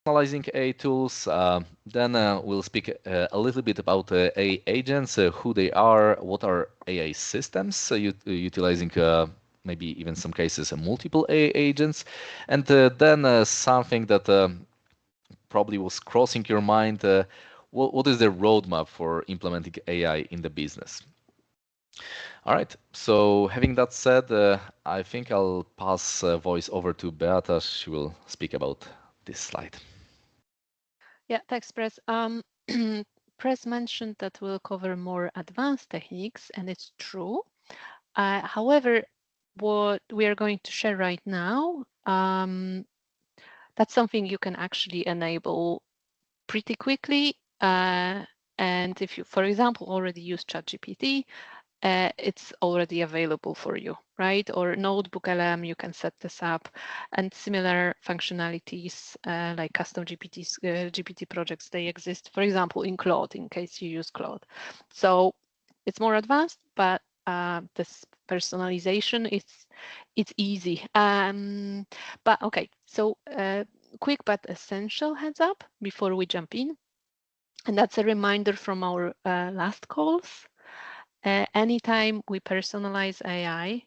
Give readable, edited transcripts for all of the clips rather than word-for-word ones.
personalizing AI tools. Then we'll speak a little bit about AI agents, who they are, what are AI systems, utilizing maybe even some cases multiple AI agents, and then something that probably was crossing your mind. What is the roadmap for implementing AI in the business? All right. So having that said, I think I'll pass voice over to Beata. She will speak about this slide. Yeah, thanks, Press. Press mentioned that we'll cover more advanced techniques, and it's true. However, what we are going to share right now, that's something you can actually enable pretty quickly. And if you, for example, already use ChatGPT, it's already available for you, right? Or Notebook LM, you can set this up, and similar functionalities like custom GPT projects, they exist, for example, in Claude, in case you use Claude. So it's more advanced, but this personalization, it's easy. But okay, so quick but essential heads up before we jump in. And that's a reminder from our last calls. Anytime we personalize AI,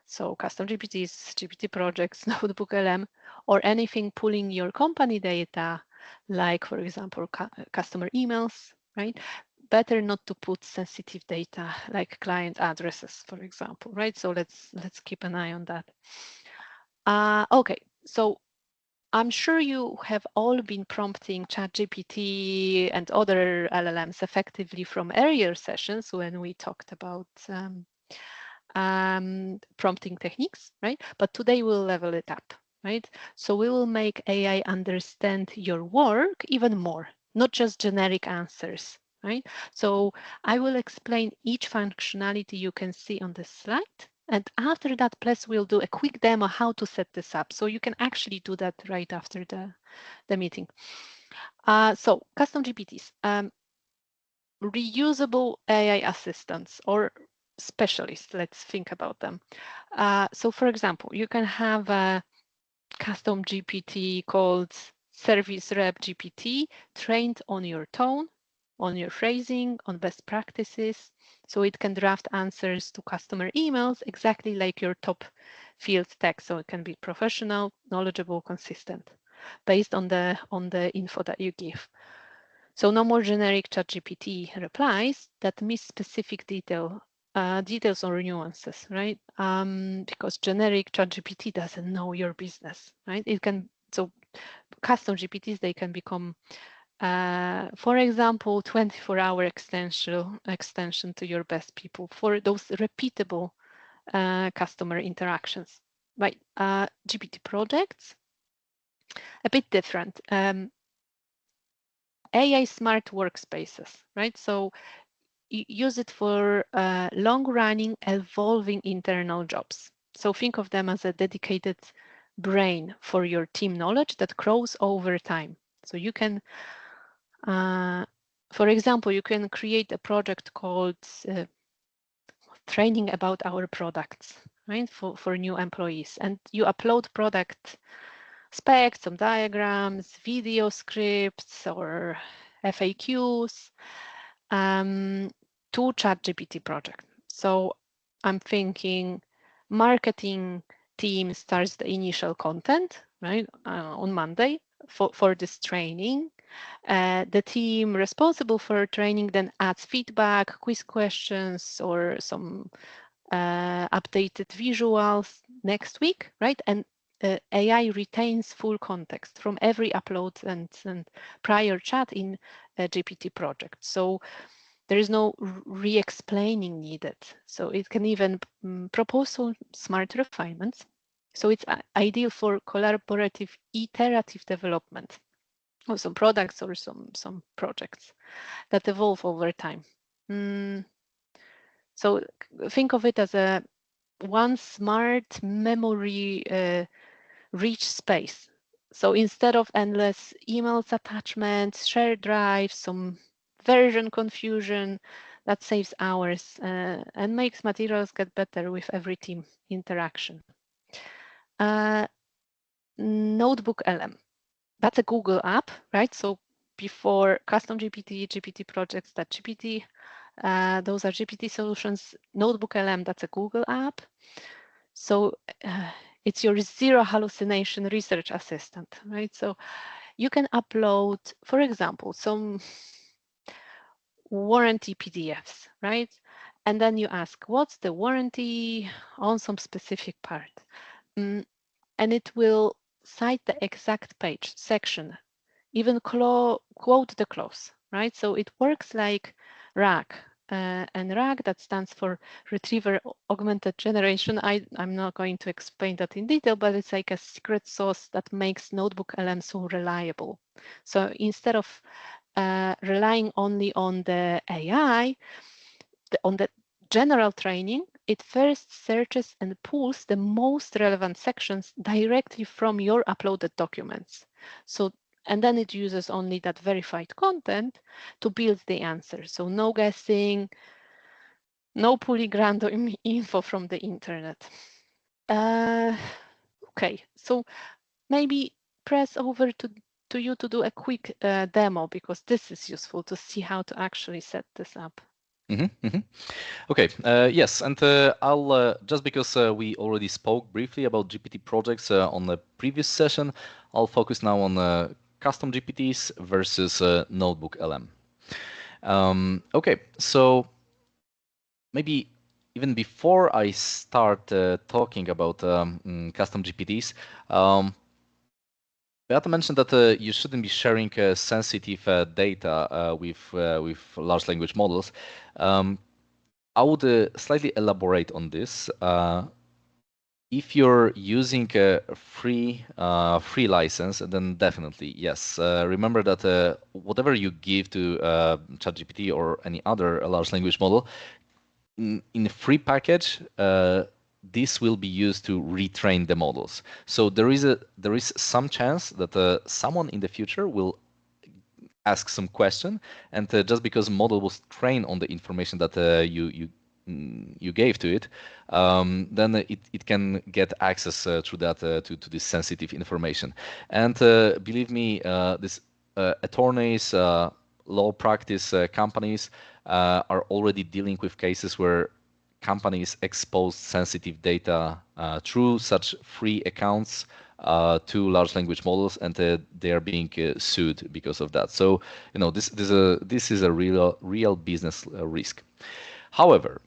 so custom GPTs, GPT projects, Notebook LM, or anything pulling your company data, like, for example, customer emails, right? Better not to put sensitive data like client addresses, for example, right? So let's keep an eye on that. Okay, so I'm sure you have all been prompting ChatGPT and other LLMs effectively from earlier sessions when we talked about prompting techniques, right? But today we'll level it up, right? So we will make AI understand your work even more, not just generic answers, right? So I will explain each functionality you can see on this slide. And after that, plus we'll do a quick demo how to set this up. So you can actually do that right after the meeting. So custom GPTs. Reusable AI assistants or specialists. Let's think about them. So for example, you can have a custom GPT called Service Rep GPT trained on your tone, on your phrasing, on best practices. So it can draft answers to customer emails exactly like your top field text. So it can be professional, knowledgeable, consistent based on the info that you give. So no more generic ChatGPT replies that miss specific details or nuances, right? Because generic ChatGPT doesn't know your business, right? It can, so custom GPTs, they can become, for example, 24-hour extension to your best people for those repeatable customer interactions, right? GPT projects, a bit different. AI smart workspaces, right? So use it for long-running, evolving internal jobs. So think of them as a dedicated brain for your team knowledge that grows over time. So you can, for example, you can create a project called training about our products, right, for new employees. And you upload product specs, some diagrams, video scripts, or FAQs to ChatGPT project. So I'm thinking marketing team starts the initial content, right, on Monday for this training. The team responsible for training then adds feedback, quiz questions, or some updated visuals next week, right? And AI retains full context from every upload and prior chat in a GPT project. So there is no re-explaining needed. So it can even propose some smart refinements. So it's ideal for collaborative, iterative development of some products or some projects that evolve over time. Mm, so think of it as a one smart memory rich space. So instead of endless emails, attachments, shared drives, some version confusion, that saves hours and makes materials get better with every team interaction. Uh, Notebook LM. That's a Google app, right? So before custom GPT, GPT projects, that GPT, those are GPT solutions. NotebookLM, that's a Google app. So it's your zero hallucination research assistant, right? So you can upload, for example, some warranty PDFs, right? And then you ask, what's the warranty on some specific part? And it will cite the exact page, section, even quote the clause, right? So it works like RAG. And RAG, that stands for Retriever Augmented Generation. I'm not going to explain that in detail, but it's like a secret sauce that makes NotebookLM so reliable. So instead of relying only on the AI, on the general training, it first searches and pulls the most relevant sections directly from your uploaded documents. So, and then it uses only that verified content to build the answer. So no guessing, no pulling random info from the internet. Okay, so maybe press over to you to do a quick demo, because this is useful to see how to actually set this up. Okay, yes, and I'll just because we already spoke briefly about GPT projects on the previous session, I'll focus now on custom GPTs versus NotebookLM. Okay, so maybe even before I start talking about custom GPTs, Beata mentioned that you shouldn't be sharing sensitive data with large language models. I would slightly elaborate on this. If you're using a free license, then definitely yes. Remember that whatever you give to ChatGPT or any other large language model in a free package, this will be used to retrain the models. So there is some chance that someone in the future will ask some question, and just because model was trained on the information that you gave to it, then it can get access through that to this sensitive information. And believe me, this attorneys, law practice companies are already dealing with cases where companies expose sensitive data through such free accounts to large language models, and they are being sued because of that. So this is a real business risk. However,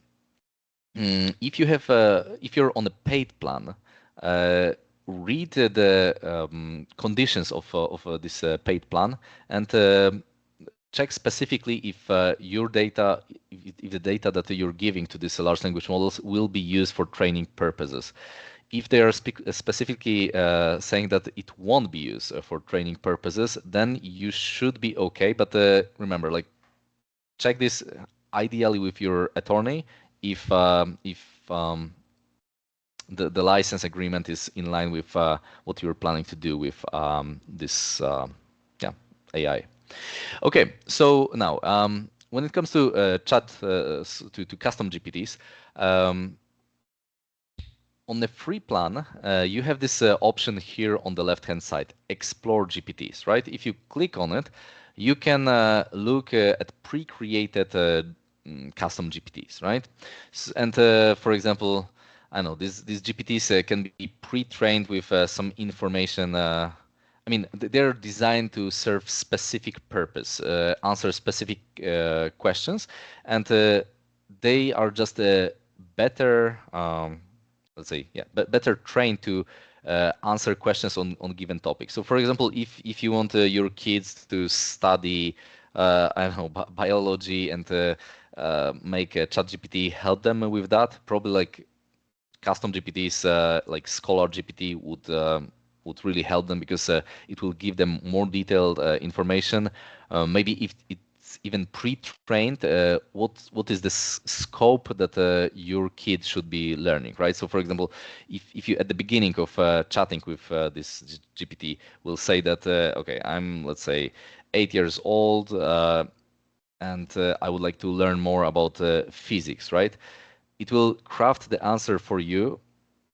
if you're on a paid plan, read the conditions of this paid plan, and check specifically if your data, if the data that you're giving to these large language models will be used for training purposes. If they are specifically saying that it won't be used for training purposes, then you should be okay. But remember, like, check this ideally with your attorney if the license agreement is in line with what you're planning to do with this AI. Okay, so now when it comes to to custom GPTs, on the free plan, you have this option here on the left-hand side, Explore GPTs, right? If you click on it, you can look at pre-created custom GPTs, right? And for example, I know these GPTs can be pre-trained with some information. I mean, they're designed to serve specific purpose, answer specific questions, and they are just a better let's say, yeah, but better trained to answer questions on given topics. So, for example, if you want your kids to study, I don't know, biology, and make ChatGPT help them with that, probably like custom GPTs like Scholar GPT would really help them, because it will give them more detailed information. Maybe if it's even pre-trained, what is the scope that your kid should be learning, right? So, for example, if you at the beginning of chatting with this GPT will say that, okay, I'm, let's say, 8 years old, and I would like to learn more about physics, right? It will craft the answer for you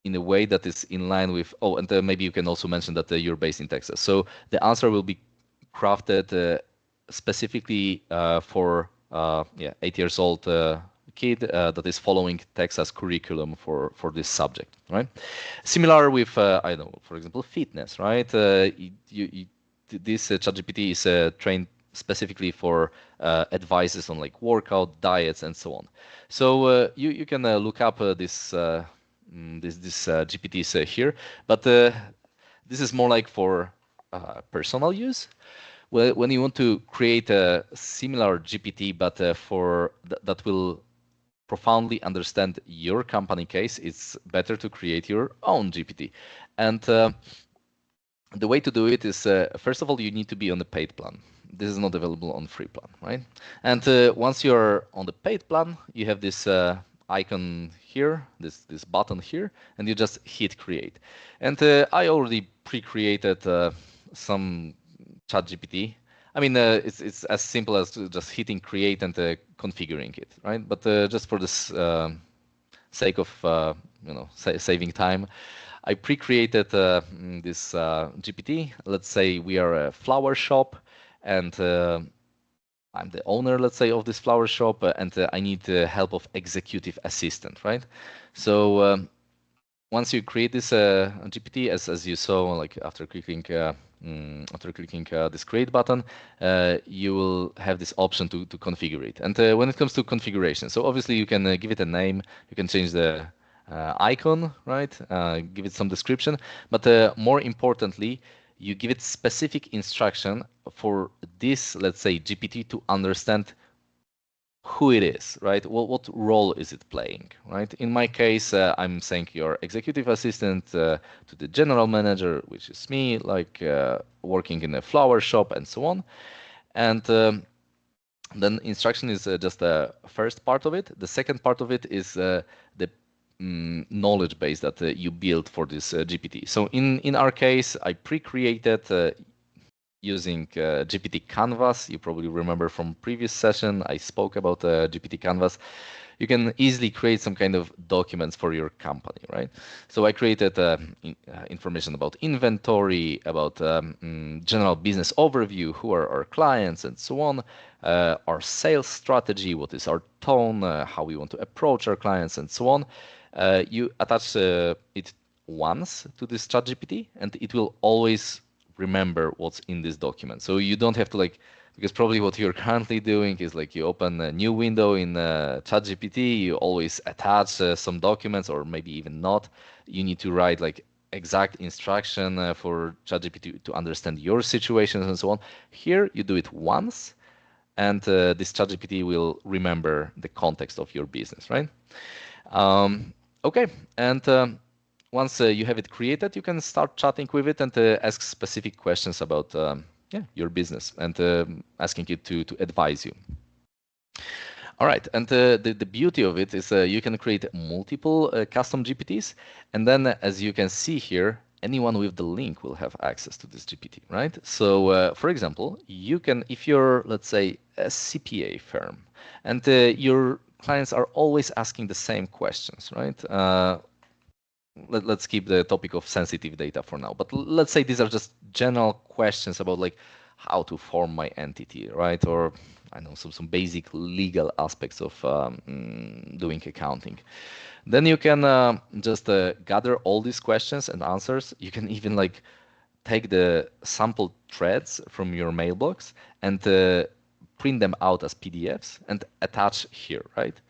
in a way that is in line with, oh, and maybe you can also mention that you're based in Texas. So the answer will be crafted specifically for 8 years old kid that is following Texas curriculum for this subject, right? Similar with, I don't know, for example, fitness, right? This ChatGPT is trained specifically for advices on like workout, diets, and so on. So you can look up this GPTs here, but this is more like for personal use. Well, when you want to create a similar GPT, but that will profoundly understand your company case, it's better to create your own GPT. And the way to do it is, first of all, you need to be on the paid plan. This is not available on free plan, right? And once you're on the paid plan, you have this icon here, this button here, and you just hit create. And I already pre-created some ChatGPT. I mean, it's as simple as just hitting create and configuring it, right? But just for this sake of saving time, I pre-created this GPT. Let's say we are a flower shop, and I'm the owner, let's say, of this flower shop, and I need the help of executive assistant, right? So once you create this GPT, as you saw, like after clicking this create button, you will have this option to configure it. And when it comes to configuration, so obviously you can give it a name, you can change the icon, right? Give it some description, but more importantly, you give it specific instruction for this, let's say, GPT to understand who it is, right? What role is it playing, right? In my case, I'm saying your executive assistant to the general manager, which is me, like working in a flower shop and so on. And then instruction is just the first part of it. The second part of it is the knowledge base that you build for this GPT. So in our case, I pre-created using GPT Canvas. You probably remember from previous session, I spoke about GPT Canvas. You can easily create some kind of documents for your company, right? So I created information about inventory, about general business overview, who are our clients, and so on, our sales strategy, what is our tone, how we want to approach our clients, and so on. You attach it once to this ChatGPT, and it will always remember what's in this document. So you don't have to because probably what you're currently doing is like you open a new window in ChatGPT, you always attach some documents, or maybe even not. You need to write like exact instruction for ChatGPT to understand your situations and so on. Here you do it once, and this ChatGPT will remember the context of your business, right? Okay, and once you have it created, you can start chatting with it and ask specific questions about your business, and asking it to advise you. All right, and the beauty of it is you can create multiple custom GPTs, and then as you can see here, anyone with the link will have access to this GPT, right? So for example, you can, if you're, let's say, a CPA firm, and your clients are always asking the same questions, right? Let's keep the topic of sensitive data for now, but let's say these are just general questions about like how to form my entity, right? Or I know some basic legal aspects of doing accounting. Then you can just gather all these questions and answers. You can even like take the sample threads from your mailbox and print them out as PDFs and attach here, right?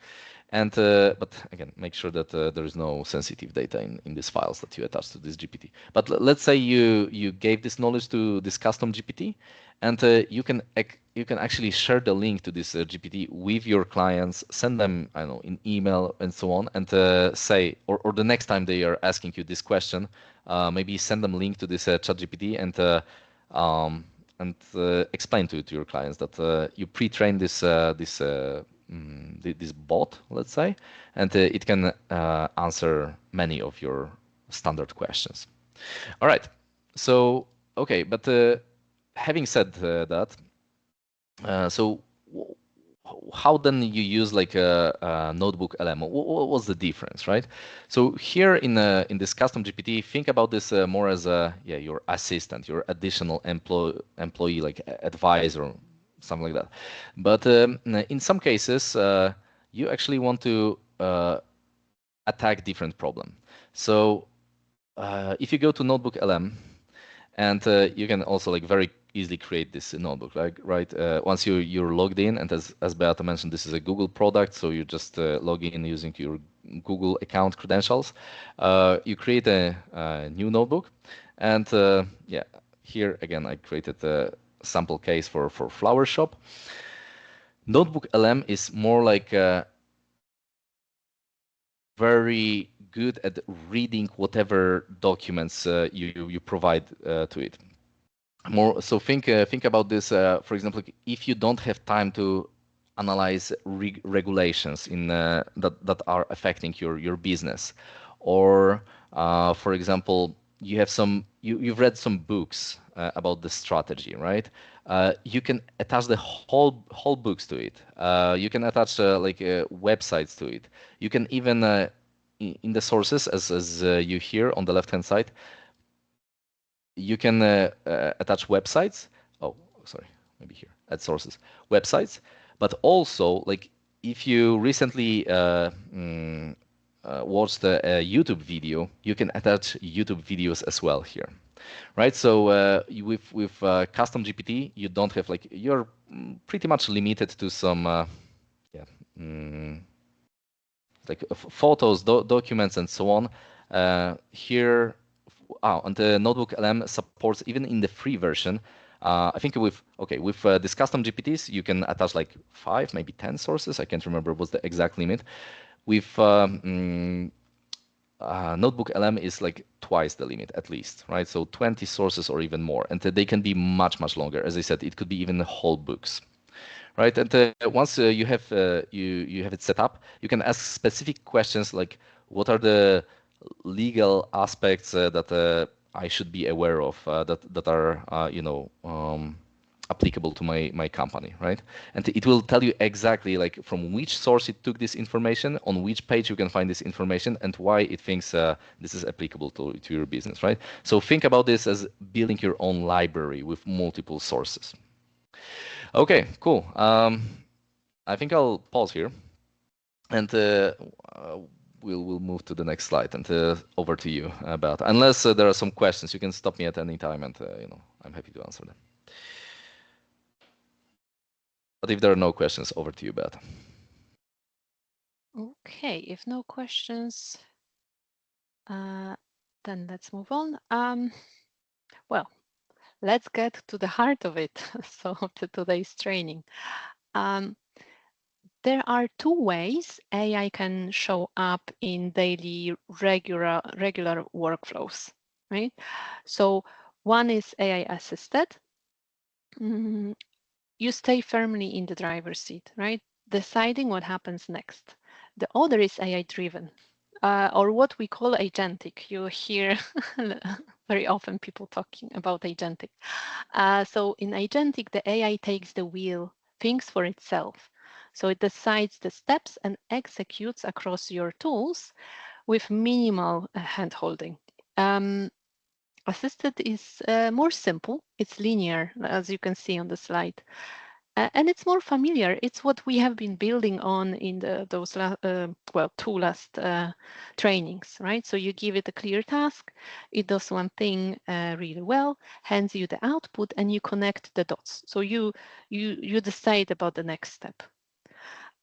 And but again, make sure that there is no sensitive data in these files that you attach to this GPT. But let's say you gave this knowledge to this custom GPT, and you can actually share the link to this GPT with your clients, send them, I don't know, in email and so on, and say, or the next time they are asking you this question, maybe send them a link to this ChatGPT and explain to your clients that you pre-trained this bot, let's say, and it can answer many of your standard questions. All right, so okay, but having said that, so how then you use like a notebook LM? What was the difference, right? So here in this custom GPT, think about this more as a your assistant, your additional employee, like advisor, something like that. But in some cases, you actually want to attack different problem. So if you go to Notebook LM, and you can also like very easily create this notebook, like right once you're logged in, and as Beata mentioned, this is a Google product, so you just log in using your Google account credentials. You create a new notebook, and yeah, here again I created a sample case for Flower Shop. Notebook LM is more like very good at reading whatever documents you provide to it. More so, think about this. For example, if you don't have time to analyze regulations in that are affecting your business, or for example, you have you've read some books about the strategy, right? You can attach the whole books to it. You can attach websites to it. You can even in the sources, as you hear on the left hand side, you can attach websites. Oh, sorry, maybe here at sources, websites. But also, like if you recently watched a YouTube video, you can attach YouTube videos as well here, right? So with custom GPT, you don't have like you're pretty much limited to some yeah. Like photos, documents, and so on. Here, and the Notebook LM supports even in the free version. I think with this custom GPTs, you can attach like 5, maybe 10 sources. I can't remember what's the exact limit. With Notebook LM is like twice the limit at least, right? So 20 sources or even more, and they can be much longer. As I said, it could be even whole books, right? And once you have you have it set up, you can ask specific questions like, what are the legal aspects that I should be aware of that are applicable to my company, right? And it will tell you exactly like from which source it took this information, on which page you can find this information, and why it thinks this is applicable to your business, right? So think about this as building your own library with multiple sources. Okay, cool. I think I'll pause here, and we'll move to the next slide, and over to you, about unless there are some questions, you can stop me at any time, and I'm happy to answer them. But if there are no questions, over to you, Beata. Okay, if no questions, then let's move on. Well, let's get to the heart of it. So to today's training. There are 2 ways AI can show up in daily regular workflows, right? So one is AI assisted. You stay firmly in the driver's seat, right? Deciding what happens next. The other is AI driven, or what we call agentic. You hear very often people talking about agentic. So in agentic, the AI takes the wheel, thinks for itself. So it decides the steps and executes across your tools with minimal hand-holding. Assisted is more simple. It's linear, as you can see on the slide. And it's more familiar. It's what we have been building on in those 2 last trainings, right? So you give it a clear task, it does one thing really well, hands you the output, and you connect the dots. So you decide about the next step.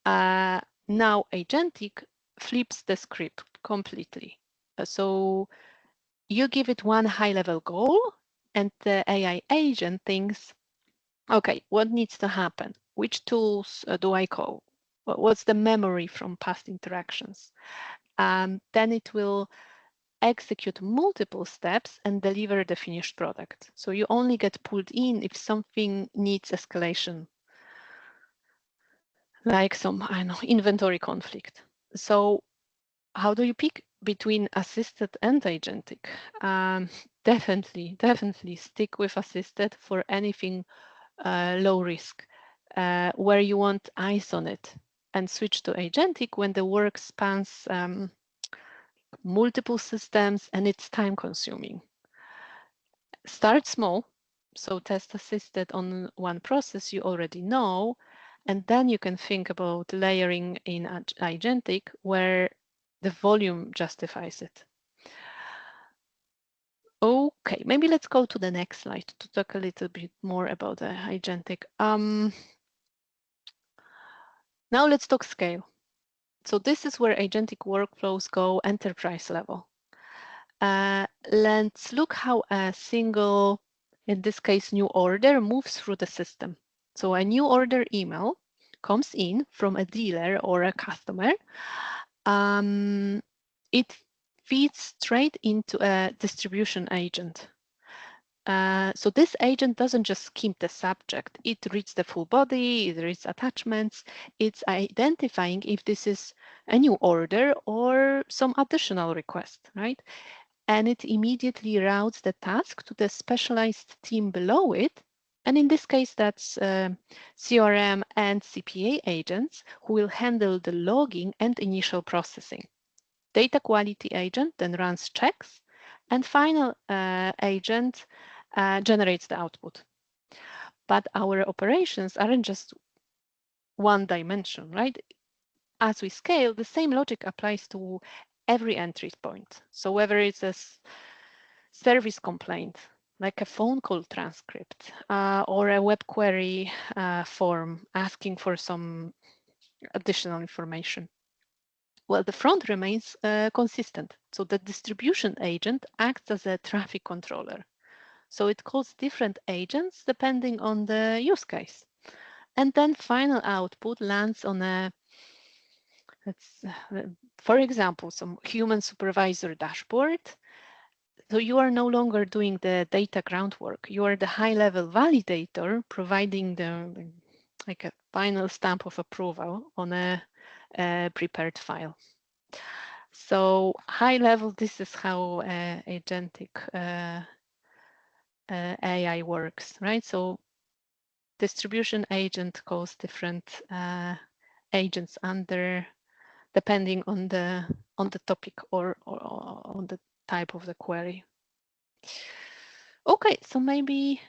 Now agentic flips the script completely. So you give it one high-level goal, and the AI agent thinks, okay, what needs to happen? Which tools do I call? What's the memory from past interactions? Then it will execute multiple steps and deliver the finished product. So you only get pulled in if something needs escalation, like some, I don't know, inventory conflict. So how do you pick between assisted and agentic? Definitely stick with assisted for anything low risk. where you want eyes on it, and switch to agentic when the work spans multiple systems and it's time consuming. Start small, so test assisted on one process you already know, and then you can think about layering in agentic where the volume justifies it. Okay, maybe let's go to the next slide to talk a little bit more about the agentic. Now let's talk scale. So this is where agentic workflows go enterprise level. Let's look how a single, in this case, new order moves through the system. So a new order email comes in from a dealer or a customer. It feeds straight into a distribution agent. So this agent doesn't just skim the subject, it reads the full body, it reads attachments, it's identifying if this is a new order or some additional request, right? And it immediately routes the task to the specialized team below it. And in this case, that's CRM and CPA agents who will handle the logging and initial processing. Data quality agent then runs checks, and final agent generates the output. But our operations aren't just one dimension, right? As we scale, the same logic applies to every entry point. So whether it's a service complaint, like a phone call transcript, or a web query form asking for some additional information, well, the front remains consistent. So the distribution agent acts as a traffic controller. So it calls different agents depending on the use case. And then final output lands on a, for example, some human supervisor dashboard. So you are no longer doing the data groundwork. You are the high-level validator providing the like a final stamp of approval on a prepared file. So high level, this is how agentic AI works, right? So distribution agent calls different agents under, depending on the topic or on the type of the query. Okay, so maybe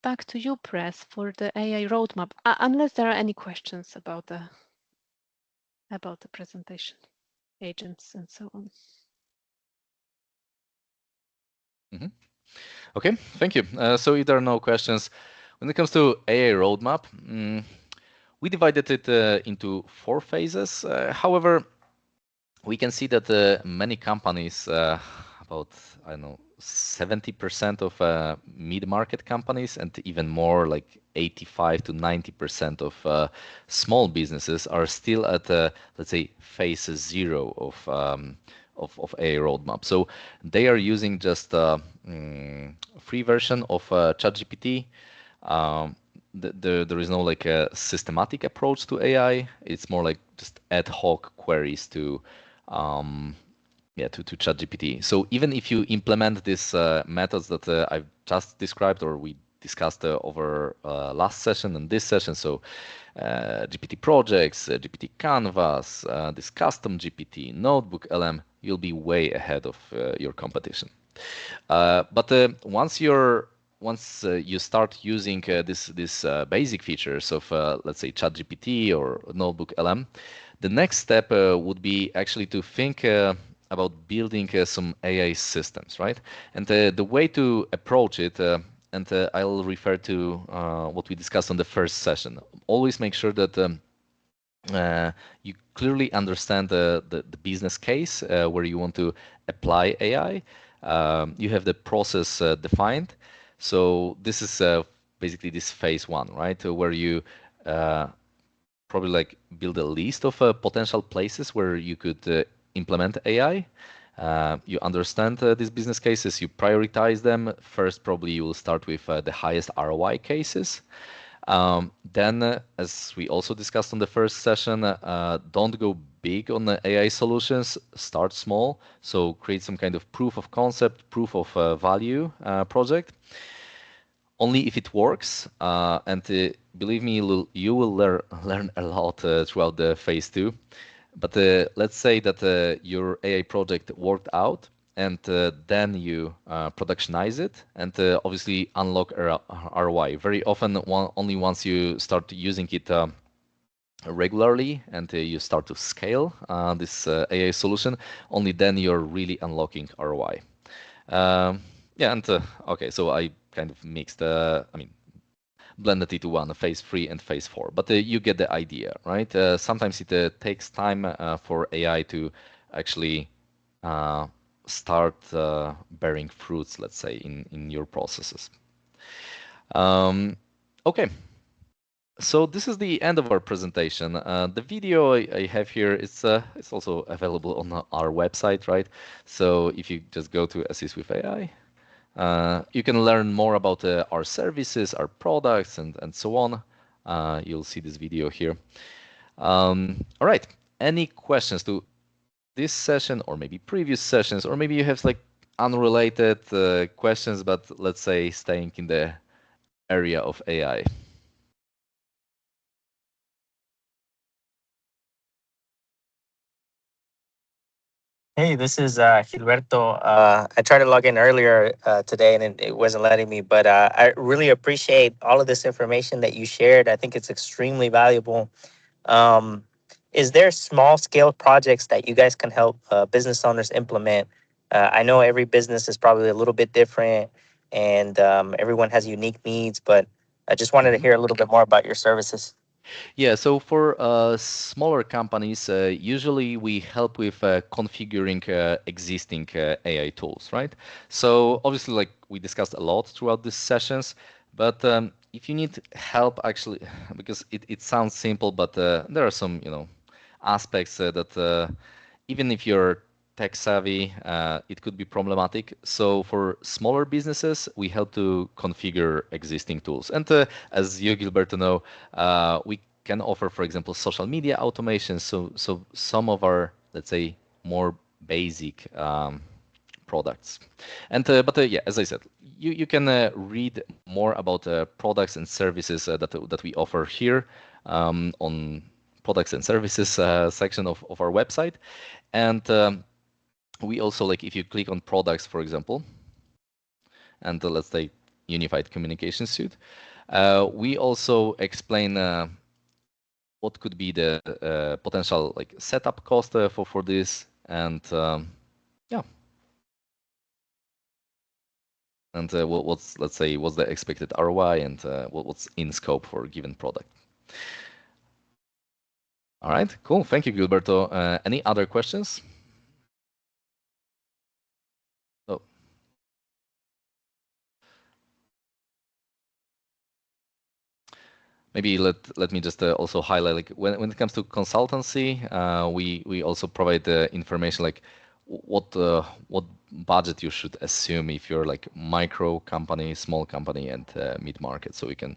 back to you, Press, for the AI roadmap, unless there are any questions about the presentation, agents, and so on. Mm-hmm. Okay, thank you. So if there are no questions, when it comes to AI roadmap, we divided it into 4 phases. However, we can see that many companies, about, I don't know, 70% of mid-market companies and even more, like 85 to 90% of small businesses are still at, let's say, phase 0 of AI roadmap. So they are using just a free version of ChatGPT. There is no like a systematic approach to AI. It's more like just ad hoc queries to ChatGPT. So even if you implement these methods that I've just described or we discussed over last session and this session, so GPT projects, GPT Canvas, this custom GPT, Notebook LM, you'll be way ahead of your competition. But once you start using this basic features of let's say ChatGPT or Notebook LM, the next step would be actually to think about building some AI systems, right? And the way to approach it, and I'll refer to what we discussed on the first session. Always make sure that you clearly understand the business case where you want to apply AI. You have the process defined. So this is basically this phase 1, right? Where you probably like build a list of potential places where you could implement AI. You understand these business cases, you prioritize them. First, probably you will start with the highest ROI cases. Then, as we also discussed on the first session, don't go big on the AI solutions, start small. So create some kind of proof of concept, proof of value project. only if it works. And believe me, you will learn a lot throughout the phase 2. But let's say that your AI project worked out, and then you productionize it, and obviously unlock ROI. Very often, only once you start using it regularly and you start to scale this AI solution, only then you're really unlocking ROI. Yeah, and okay, so I kind of mixed, blended it to one, phase 3 and phase 4, but you get the idea, right? Sometimes it takes time for AI to actually start bearing fruits, let's say, in your processes. Okay. So this is the end of our presentation. The video I have here is it's also available on our website, right? So if you just go to Assist with AI, you can learn more about our services, our products, and so on. You'll see this video here. All right. Any questions to this session, or maybe previous sessions, or maybe you have like unrelated questions, but let's say staying in the area of AI? Hey, this is Gilberto. I tried to log in earlier today and it wasn't letting me, but I really appreciate all of this information that you shared. I think it's extremely valuable. Is there small scale projects that you guys can help business owners implement? I know every business is probably a little bit different and everyone has unique needs, but I just wanted to hear a little bit more about your services. Yeah, so for smaller companies, usually we help with configuring existing AI tools, right? So obviously, like we discussed a lot throughout these sessions, but if you need help, actually, because it sounds simple, but there are some, aspects that even if you're tech savvy, it could be problematic. So for smaller businesses, we help to configure existing tools. And as you, Gilberto, know, we can offer, for example, social media automation. So some of our, let's say, more basic products. And but yeah, as I said, you can read more about products and services that we offer here on products and services section of our website. And we also, like, if you click on products, for example, and let's say unified communication suite, we also explain what could be the potential like setup cost for this, and yeah, and what's, let's say, what's the expected ROI, and what's in scope for a given product. All right, cool. Thank you, Gilberto. Any other questions? Oh. Maybe let me just also highlight, like, when it comes to consultancy, we also provide the information like what budget you should assume if you're like micro company, small company, and mid market. So you can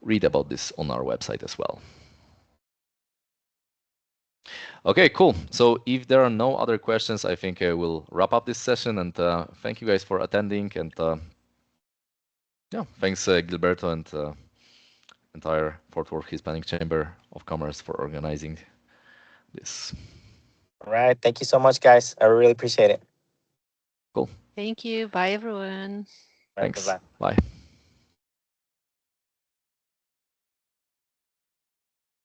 read about this on our website as well. Okay, cool. So if there are no other questions, I think I will wrap up this session, and thank you guys for attending, and yeah, thanks Gilberto and entire Fort Worth Hispanic Chamber of Commerce for organizing this. All right. Thank you so much, guys. I really appreciate it. Cool. Thank you. Bye, everyone. All right, Thanks. bye-bye. Bye.